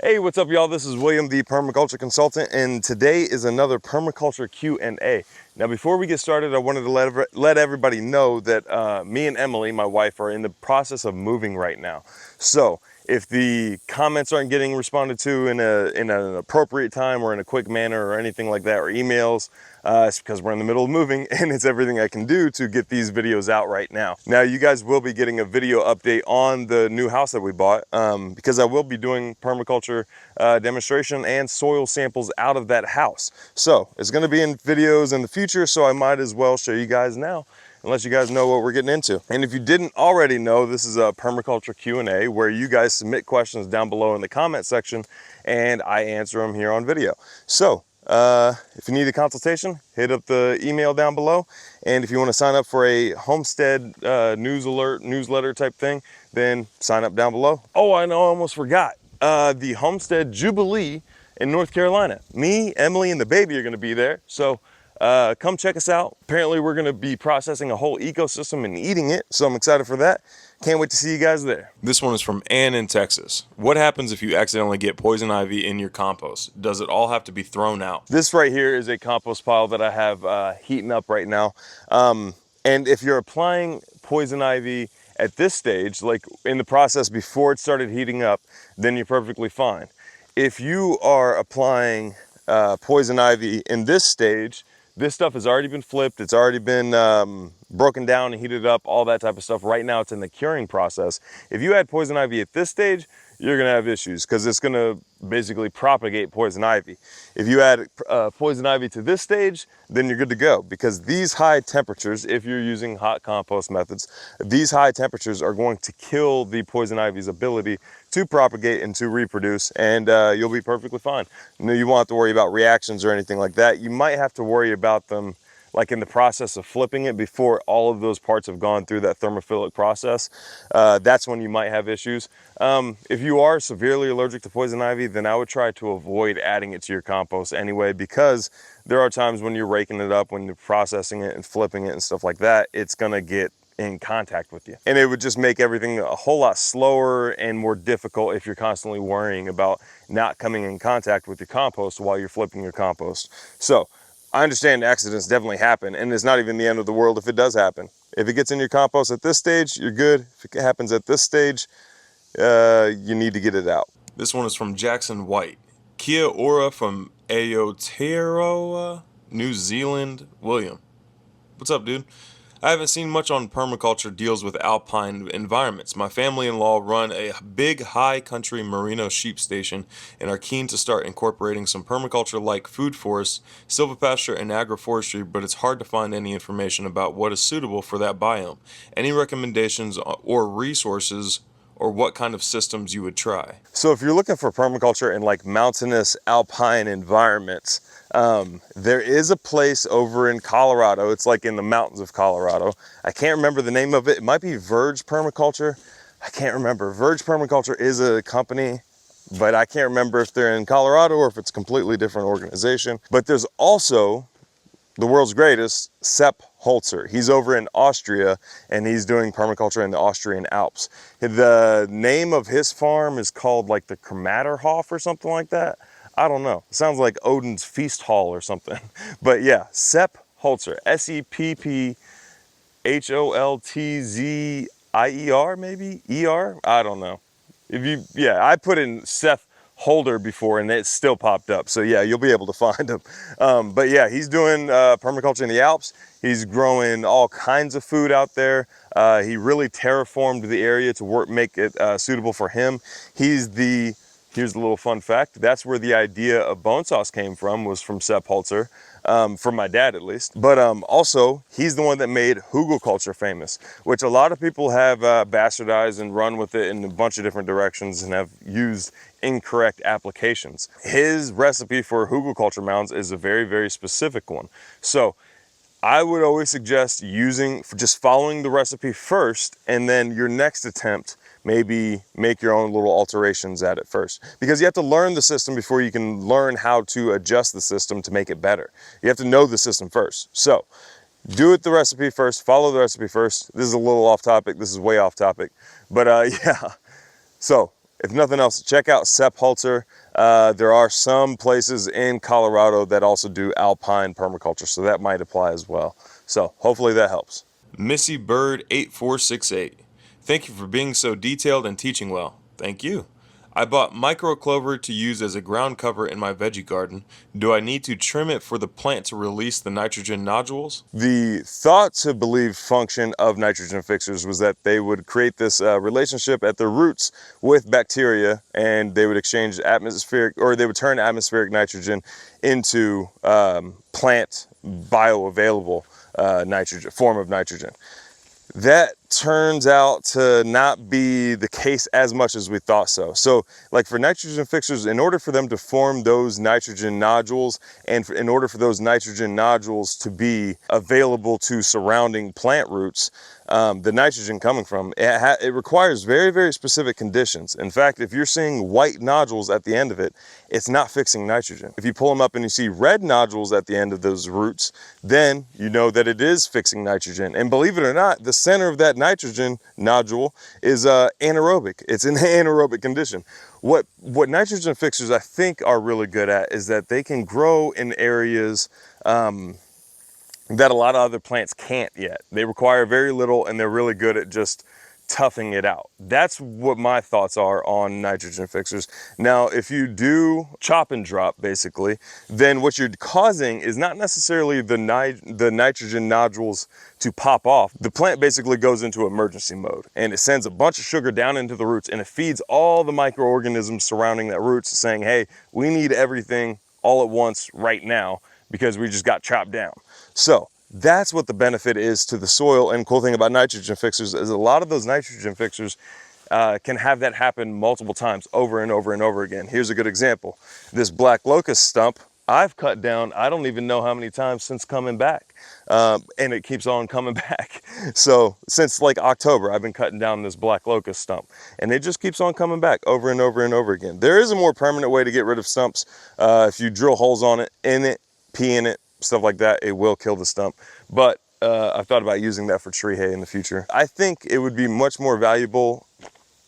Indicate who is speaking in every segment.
Speaker 1: Hey, what's up, y'all? This is William, the permaculture consultant, and today is another permaculture Q&A. Now, before we get started, I wanted to let everybody know that me and Emily, my wife, are in the process of moving right now. So if the comments aren't getting responded to in an appropriate time or in a quick manner or anything like that, or emails, it's because we're in the middle of moving and it's everything I can do to get these videos out right now. Now, you guys will be getting a video update on the new house that we bought because I will be doing permaculture demonstration and soil samples out of that house. So it's going to be in videos in the future, so I might as well show you guys now and let you guys know what we're getting into. And if you didn't already know, this is a permaculture Q&A where you guys submit questions down below in the comment section and I answer them here on video. So if you need a consultation, hit up the email down below. And if you want to sign up for a homestead newsletter type thing, then sign up down below. Oh, I know, I almost forgot. The Homestead Jubilee in North Carolina. Me, Emily, and the baby are going to be there. So come check us out. Apparently we're going to be processing a whole ecosystem and eating it. So I'm excited for that. Can't wait to see you guys there. This one is from Ann in Texas. What happens if you accidentally get poison ivy in your compost? Does it all have to be thrown out? This right here is a compost pile that I have heating up right now. And if you're applying poison ivy at this stage, like in the process before it started heating up, then you're perfectly fine. If you are applying poison ivy in this stage, this stuff has already been flipped. It's already been broken down and heated up, all that type of stuff. Right now it's in the curing process. If you add poison ivy at this stage, you're gonna have issues because it's gonna basically propagate poison ivy. If you add poison ivy to this stage, then you're good to go, because these high temperatures, if you're using hot compost methods, these high temperatures are going to kill the poison ivy's ability to propagate and to reproduce, and you'll be perfectly fine. No, you won't have to worry about reactions or anything like that. You might have to worry about them like in the process of flipping it before all of those parts have gone through that thermophilic process. That's when you might have issues. If you are severely allergic to poison ivy, then I would try to avoid adding it to your compost anyway, because there are times when you're raking it up, when you're processing it and flipping it and stuff like that, it's gonna get in contact with you. And it would just make everything a whole lot slower and more difficult if you're constantly worrying about not coming in contact with your compost while you're flipping your compost. So I understand accidents definitely happen, and it's not even the end of the world if it does happen. If it gets in your compost at this stage, you're good. If it happens at this stage, you need to get it out. This one is from Jackson White. Kia ora from Aotearoa, New Zealand. William. What's up, dude? I haven't seen much on permaculture deals with alpine environments. My family-in-law run a big high country merino sheep station and are keen to start incorporating some permaculture like food forests, silvopasture, and agroforestry, but it's hard to find any information about what is suitable for that biome. Any recommendations or resources, or what kind of systems you would try? So if you're looking for permaculture in like mountainous alpine environments, there is a place over in Colorado. It's like in the mountains of Colorado. I can't remember the name of it. It might be Verge Permaculture. I can't remember. Verge Permaculture is a company, but I can't remember if they're in Colorado or if it's a completely different organization. But there's also the world's greatest, Sepp Holzer. He's over in Austria and he's doing permaculture in the Austrian Alps. The name of his farm is called like the Kramatterhof or something like that. I don't know. It sounds like Odin's Feast Hall or something. But yeah, Sepp Holzer, Seppholtzier, maybe? ER? I don't know. Yeah, I put in Seth Holder before and it still popped up. So yeah, you'll be able to find him. But yeah, he's doing permaculture in the Alps. He's growing all kinds of food out there. He really terraformed the area to make it suitable for him. Here's the little fun fact. That's where the idea of bone sauce came from, was from Sepp Holzer. From my dad at least. But also, he's the one that made Hugelkultur famous, which a lot of people have bastardized and run with it in a bunch of different directions and have used incorrect applications. His recipe for Hugelkultur mounds is a very, very specific one. So I would always suggest just following the recipe first, and then your next attempt, maybe make your own little alterations at it first, because you have to learn the system before you can learn how to adjust the system to make it better. You have to know the system first. So do it the recipe first, follow the recipe first. This is a little off topic. This is way off topic, but yeah. So if nothing else, check out ThePermaculture. There are some places in Colorado that also do Alpine Permaculture, so that might apply as well. So hopefully that helps. Missy Bird 8468. Thank you for being so detailed and teaching well. Thank you. I bought micro clover to use as a ground cover in my veggie garden. Do I need to trim it for the plant to release the nitrogen nodules? The thought to believe function of nitrogen fixers was that they would create this relationship at the roots with bacteria, and they would exchange atmospheric, or they would turn atmospheric nitrogen into plant bioavailable nitrogen, form of nitrogen. That turns out to not be the case as much as we thought so. So like for nitrogen fixers, in order for them to form those nitrogen nodules, and in order for those nitrogen nodules to be available to surrounding plant roots, the nitrogen coming from, it requires very, very specific conditions. In fact, if you're seeing white nodules at the end of it, it's not fixing nitrogen. If you pull them up and you see red nodules at the end of those roots, then you know that it is fixing nitrogen. And believe it or not, the center of that nitrogen nodule is anaerobic. It's in anaerobic condition. What nitrogen fixers I think are really good at is that they can grow in areas that a lot of other plants can't yet. They require very little, and they're really good at just toughing it out. That's what my thoughts are on nitrogen fixers. Now, if you do chop and drop, basically, then what you're causing is not necessarily the nitrogen nodules to pop off. The plant basically goes into emergency mode, and it sends a bunch of sugar down into the roots, and it feeds all the microorganisms surrounding that roots, saying, hey, we need everything all at once right now because we just got chopped down. So that's what the benefit is to the soil. And cool thing about nitrogen fixers is a lot of those nitrogen fixers can have that happen multiple times over and over and over again. Here's a good example. This black locust stump I've cut down, I don't even know how many times since coming back. And it keeps on coming back. So since like October, I've been cutting down this black locust stump, and it just keeps on coming back over and over and over again. There is a more permanent way to get rid of stumps. If you drill holes on it, in it, pee in it, stuff like that, it will kill the stump. But I've thought about using that for tree hay in the future. I think it would be much more valuable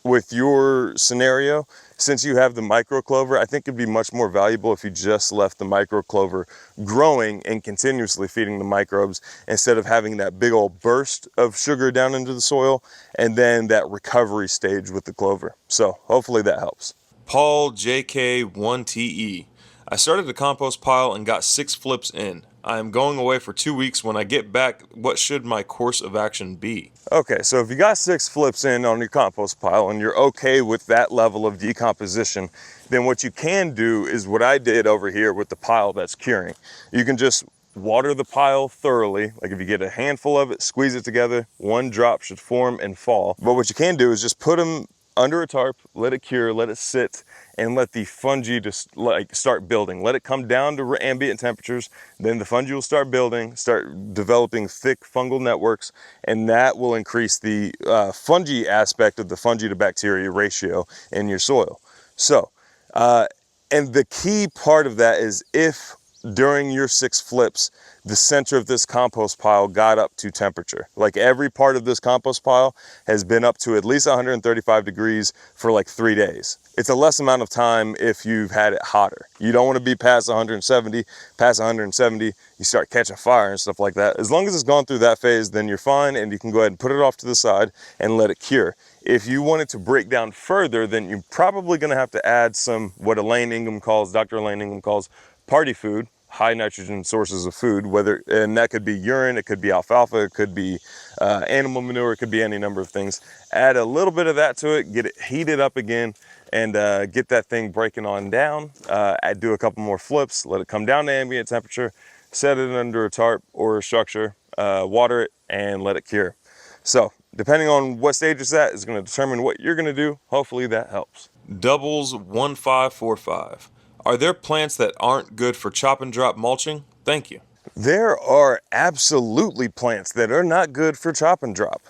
Speaker 1: with your scenario. Since you have the micro clover, I think it'd be much more valuable if you just left the micro clover growing and continuously feeding the microbes, instead of having that big old burst of sugar down into the soil and then that recovery stage with the clover. So hopefully that helps. Paul JK1TE. I started a compost pile and got 6 flips in. I am going away for 2 weeks. When I get back, what should my course of action be? Okay, so if you got 6 flips in on your compost pile and you're okay with that level of decomposition, then what you can do is what I did over here with the pile that's curing. You can just water the pile thoroughly. Like if you get a handful of it, squeeze it together, 1 drop should form and fall. But what you can do is just put them under a tarp, let it cure, let it sit, and let the fungi just like start building. Let it come down to ambient temperatures, then the fungi will start building, start developing thick fungal networks, and that will increase the fungi aspect of the fungi to bacteria ratio in your soil. So, and the key part of that is if during your 6 flips, the center of this compost pile got up to temperature. Like every part of this compost pile has been up to at least 135 degrees for like 3 days. It's a less amount of time if you've had it hotter. You don't want to be past 170. Past 170, you start catching fire and stuff like that. As long as it's gone through that phase, then you're fine, and you can go ahead and put it off to the side and let it cure. If you want it to break down further, then you're probably going to have to add some, what Dr. Elaine Ingham calls party food, high nitrogen sources of food, and that could be urine, it could be alfalfa, it could be animal manure, it could be any number of things. Add a little bit of that to it, get it heated up again, and get that thing breaking on down. Do a couple more flips, let it come down to ambient temperature, set it under a tarp or a structure, water it, and let it cure. So depending on what stage it's at is going to determine what you're going to do. Hopefully that helps. Doubles 1545. Are there plants that aren't good for chop and drop mulching? Thank you. There are absolutely plants that are not good for chop and drop.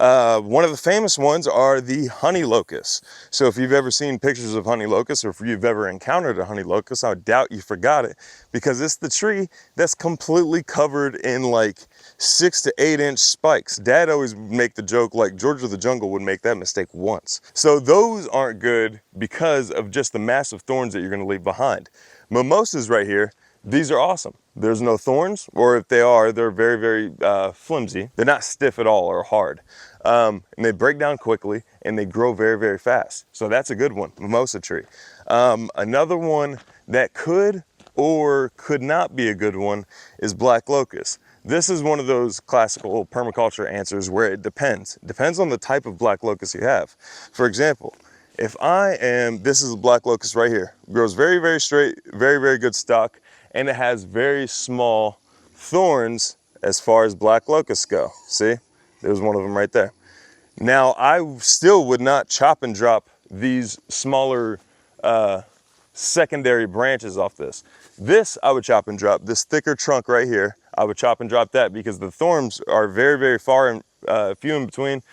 Speaker 1: One of the famous ones are the honey locusts. So if you've ever seen pictures of honey locusts, or if you've ever encountered a honey locust, I doubt you forgot it, because it's the tree that's completely covered in like 6 to 8 inch spikes. Dad always make the joke like George of the Jungle would make that mistake once. So those aren't good because of just the massive thorns that you're going to leave behind. Mimosas right here, these are awesome. There's no thorns, or if they are, they're very, very flimsy. They're not stiff at all or hard. And they break down quickly and they grow very, very fast. So that's a good one, mimosa tree. Another one that could or could not be a good one is black locust. This is one of those classical permaculture answers where it depends. It depends on the type of black locust you have. For example, if this is a black locust right here, grows very, very straight, very, very good stock, and it has very small thorns as far as black locusts go. See, there's one of them right there. Now, I still would not chop and drop these smaller secondary branches off this. This I would chop and drop. This thicker trunk right here, I would chop and drop that because the thorns are very, very far and few in between,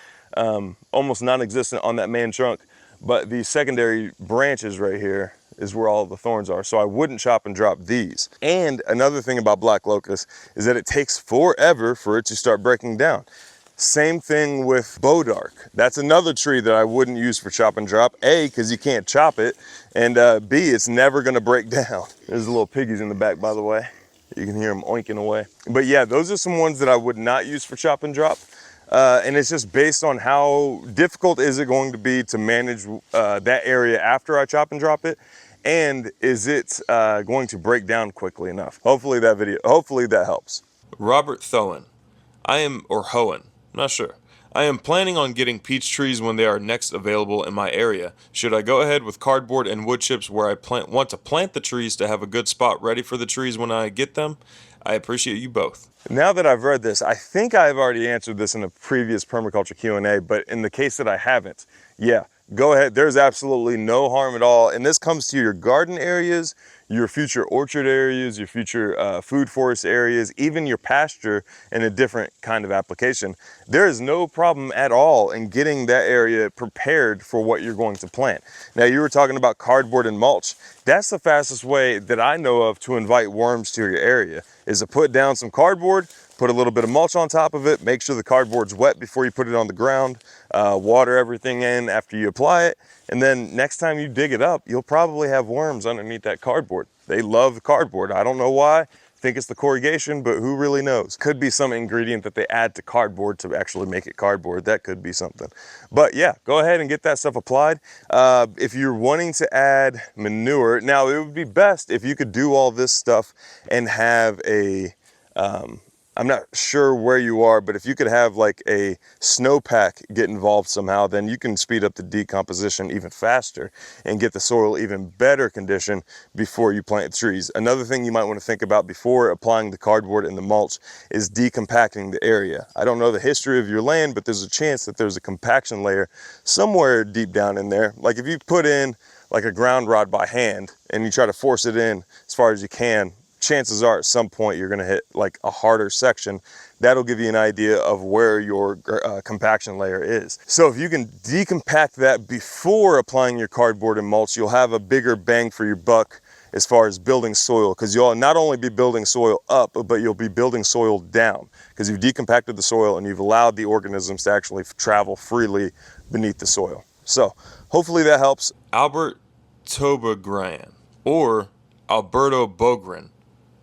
Speaker 1: almost non-existent on that main trunk. But these secondary branches right here is where all the thorns are. So I wouldn't chop and drop these. And another thing about black locust is that it takes forever for it to start breaking down. Same thing with Bodark. That's another tree that I wouldn't use for chop and drop. A, because you can't chop it, and B, it's never gonna break down. There's the little piggies in the back, by the way. You can hear them oinking away. But yeah, those are some ones that I would not use for chop and drop. And it's just based on how difficult is it going to be to manage that area after I chop and drop it, and is it going to break down quickly enough. Hopefully that helps.
Speaker 2: Robert Thoen. or Hohen, not sure. I am planning on getting peach trees when they are next available in my area. Should I go ahead with cardboard and wood chips where I want to plant the trees to have a good spot ready for the trees when I get them? I appreciate you both.
Speaker 1: Now that I've read this, I think I've already answered this in a previous permaculture Q&A, but in the case that I haven't, yeah, go ahead. There's absolutely no harm at all. And this comes to your garden areas, your future orchard areas, your future food forest areas, even your pasture in a different kind of application. There is no problem at all in getting that area prepared for what you're going to plant. Now, you were talking about cardboard and mulch. That's the fastest way that I know of to invite worms to your area, is to put down some cardboard, put a little bit of mulch on top of it, make sure the cardboard's wet before you put it on the ground, water everything in after you apply it, and then next time you dig it up, you'll probably have worms underneath that cardboard. They love cardboard. I don't know why. I think it's the corrugation, but who really knows? Could be some ingredient that they add to cardboard to actually make it cardboard. That could be something. But yeah, go ahead and get that stuff applied. If you're wanting to add manure, now it would be best if you could do all this stuff and have a, I'm not sure where you are, but if you could have like a snowpack get involved somehow, then you can speed up the decomposition even faster and get the soil even better condition before you plant trees. Another thing you might want to think about before applying the cardboard and the mulch is decompacting the area. I don't know the history of your land, but there's a chance that there's a compaction layer somewhere deep down in there. Like if you put in like a ground rod by hand and you try to force it in as far as you can, chances are at some point you're going to hit like a harder section. That'll give you an idea of where your compaction layer is. So if you can decompact that before applying your cardboard and mulch, you'll have a bigger bang for your buck as far as building soil, because you'll not only be building soil up, but you'll be building soil down, because you've decompacted the soil and you've allowed the organisms to actually travel freely beneath the soil. So hopefully that helps.
Speaker 2: Albert Tobagran or Alberto Bogren,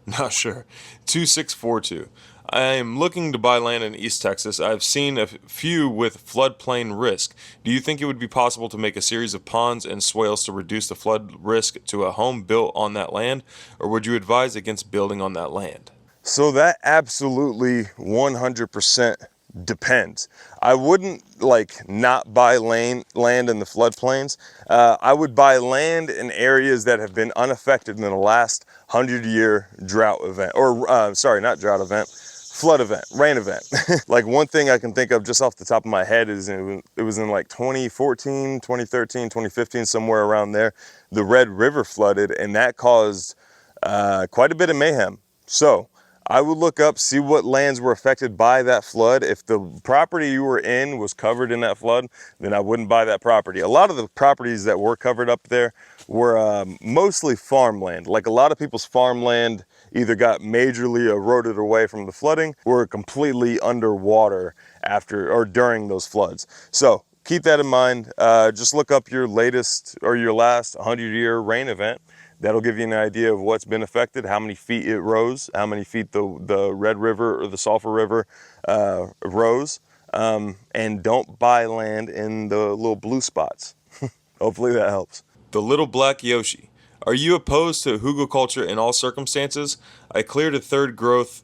Speaker 2: not sure, 2642. I am looking to buy land in East Texas. I've seen a few with floodplain risk. Do you think it would be possible to make a series of ponds and swales to reduce the flood risk to a home built on that land, or would you advise against building on that land?
Speaker 1: So that absolutely 100% depends. I wouldn't like not buy land in the floodplains. I would buy land in areas that have been unaffected in the last 100-year drought event, or sorry, not drought event, flood event, rain event. Like one thing I can think of just off the top of my head is it was in like 2014, 2013, 2015, somewhere around there. The Red River flooded, and that caused quite a bit of mayhem. So I would look up, see what lands were affected by that flood. If the property you were in was covered in that flood, then I wouldn't buy that property. A lot of the properties that were covered up there were mostly farmland. Like a lot of people's farmland either got majorly eroded away from the flooding or completely underwater after or during those floods. So keep that in mind. Just look up your latest or your last 100-year rain event. That'll give you an idea of what's been affected, how many feet it rose, how many feet the Red River or the Sulphur River rose, and don't buy land in the little blue spots. Hopefully that helps.
Speaker 2: The Little Black Yoshi. Are you opposed to hugelkultur in all circumstances? I cleared a third growth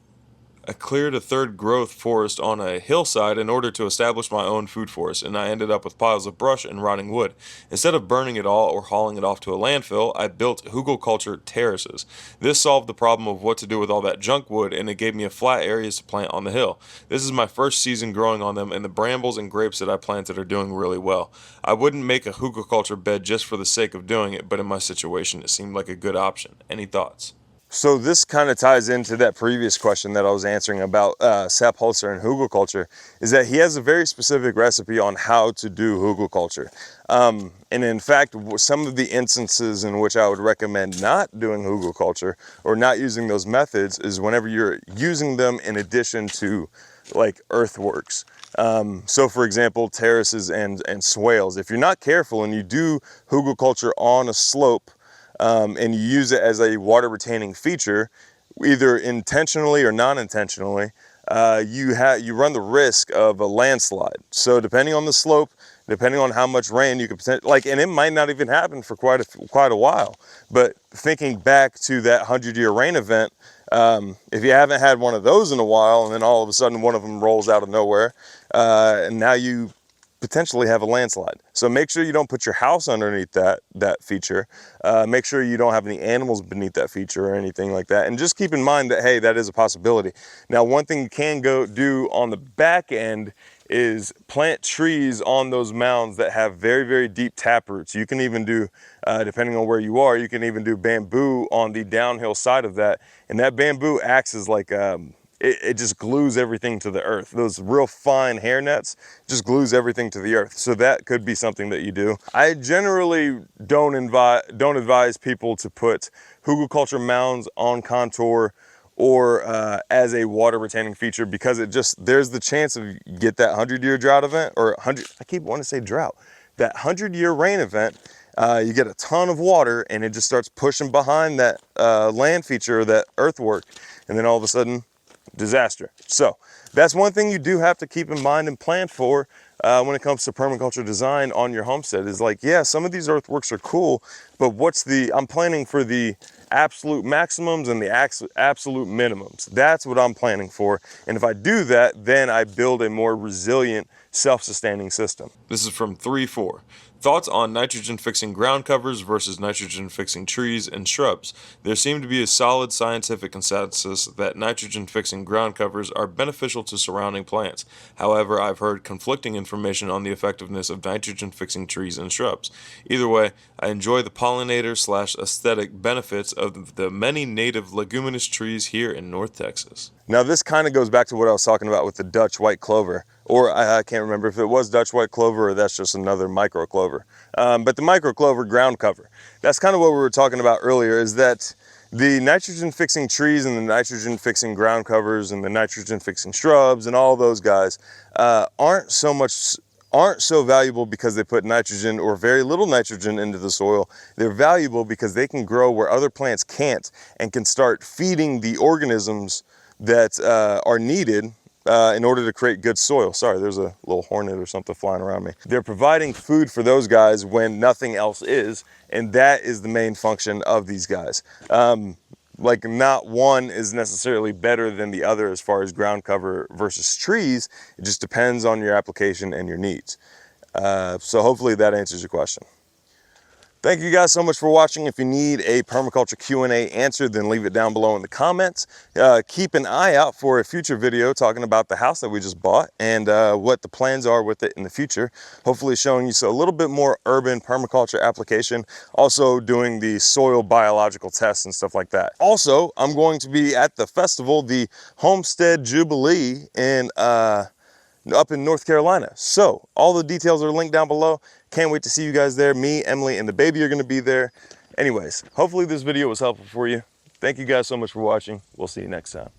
Speaker 2: forest on a hillside in order to establish my own food forest, and I ended up with piles of brush and rotting wood. Instead of burning it all or hauling it off to a landfill, I built Hugelkultur Terraces. This solved the problem of what to do with all that junk wood, and it gave me a flat areas to plant on the hill. This is my first season growing on them, and the brambles and grapes that I planted are doing really well. I wouldn't make a Hugelkultur bed just for the sake of doing it, but in my situation, it seemed like a good option. Any thoughts?
Speaker 1: So this kind of ties into that previous question that I was answering about Sepp Holzer and Hugelkultur, is that he has a very specific recipe on how to do Hugelkultur. And in fact, some of the instances in which I would recommend not doing Hugelkultur or not using those methods is whenever you're using them in addition to like earthworks. So for example, terraces and swales. If you're not careful and you do Hugelkultur on a slope, and you use it as a water retaining feature, either intentionally or non-intentionally, you run the risk of a landslide. So depending on the slope, depending on how much rain you could potentially, and it might not even happen for quite a while. But thinking back to that 100-year rain event, if you haven't had one of those in a while, and then all of a sudden one of them rolls out of nowhere, and now you potentially have a landslide. So make sure you don't put your house underneath that feature. Make sure you don't have any animals beneath that feature or anything like that. And just keep in mind that, hey, that is a possibility. Now, one thing you can go do on the back end is plant trees on those mounds that have very, very deep tap roots. You can even do, depending on where you are, you can even do bamboo on the downhill side of that. And that bamboo acts as like, it just glues everything to the earth. Those real fine hair nets just glues everything to the earth. So that could be something that you do. I generally don't advise people to put Hugelkultur mounds on contour or as a water retaining feature, because there's the chance of you get that 100-year drought event, or I keep wanting to say drought, that 100-year rain event. You get a ton of water and it just starts pushing behind that land feature or that earthwork, and then all of a sudden, disaster. So that's one thing you do have to keep in mind and plan for when it comes to permaculture design on your homestead, is like, yeah, some of these earthworks are cool, but I'm planning for the absolute maximums and the absolute minimums. That's what I'm planning for. And if I do that, then I build a more resilient, self-sustaining system.
Speaker 2: This is from 3-4. Thoughts on nitrogen fixing ground covers versus nitrogen fixing trees and shrubs. There seems to be a solid scientific consensus that nitrogen fixing ground covers are beneficial to surrounding plants. However, I've heard conflicting information on the effectiveness of nitrogen fixing trees and shrubs. Either way, I enjoy the pollinator/aesthetic benefits of the many native leguminous trees here in North Texas.
Speaker 1: Now this kind of goes back to what I was talking about with the Dutch white clover, or I can't remember if it was Dutch white clover or that's just another micro clover. But the micro clover ground cover, that's kind of what we were talking about earlier, is that the nitrogen fixing trees and the nitrogen fixing ground covers and the nitrogen fixing shrubs and all those guys aren't so valuable because they put nitrogen or very little nitrogen into the soil. They're valuable because they can grow where other plants can't and can start feeding the organisms that are needed in order to create good soil. Sorry, there's a little hornet or something flying around me. They're providing food for those guys when nothing else is, and that is the main function of these guys. Like not one is necessarily better than the other as far as ground cover versus trees. It just depends on your application and your needs. So hopefully that answers your question. Thank you guys so much for watching. If you need a permaculture Q&A answered, then leave it down below in the comments. Keep an eye out for a future video talking about the house that we just bought and what the plans are with it in the future. Hopefully showing you a little bit more urban permaculture application, also doing the soil biological tests and stuff like that. Also, I'm going to be at the festival, the Homestead Jubilee in up in North Carolina. So all the details are linked down below. Can't wait to see you guys there. Me, Emily, and the baby are going to be there. Anyways, hopefully this video was helpful for you. Thank you guys so much for watching. We'll see you next time.